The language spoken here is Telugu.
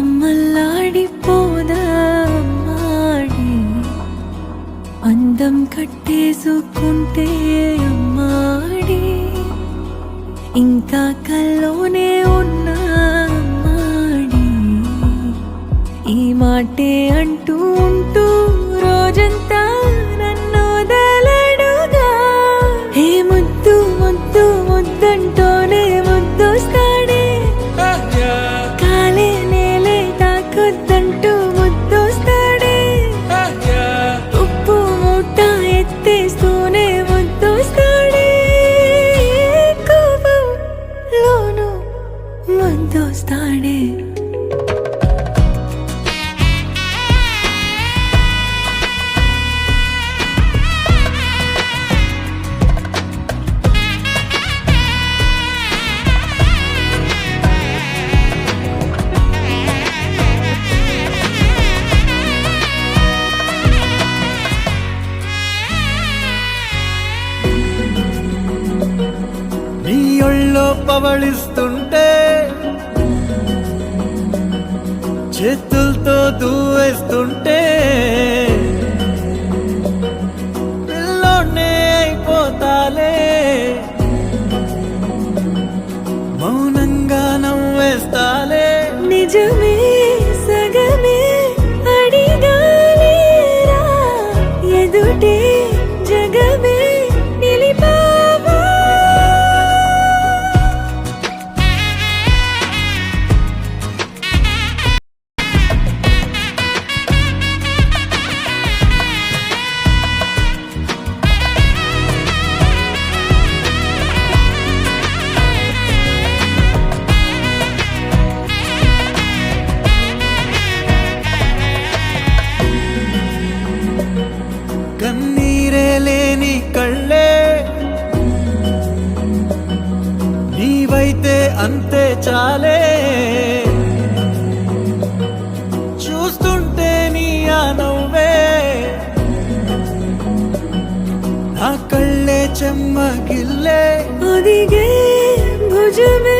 మనమల్లాడిపోదా అమ్మాడి అందం కట్టేసుకుంటే అమ్మాడి ఇంకా కల్లోనే ఉన్నా అమ్మాడి ఈ మాటే అంటూ ఉంటూ రోజంతా నన్ను వదలడుగా హే ముద్దు ముద్దు ముద్దంటోనే ముద్దొస్తాడే కాలే నేలే తాకొద్దంటూ ముద్దొస్తాడే ఉప్పు మూట ఎత్తేస్తూనే ముద్దొస్తాడే కోపంలోను ముద్దొస్తాడే నీ ఒళ్ళో పవళిస్తుంటే చేతులతో దూవేస్తుంటే పిల్లోనే అయిపోతాలే మౌనంగా నవ్వేస్తాలే నిజమే సగమే అడిగాలేరా ఎదుటే జగమే నిలిపావా కన్నీరే లేని కళ్ళే నీవైతే అంతే చాలే చూస్తుంటే నీ ఆ నవ్వే నా కళ్ళే చెమ్మగిల్లే ఒదిగే భుజమే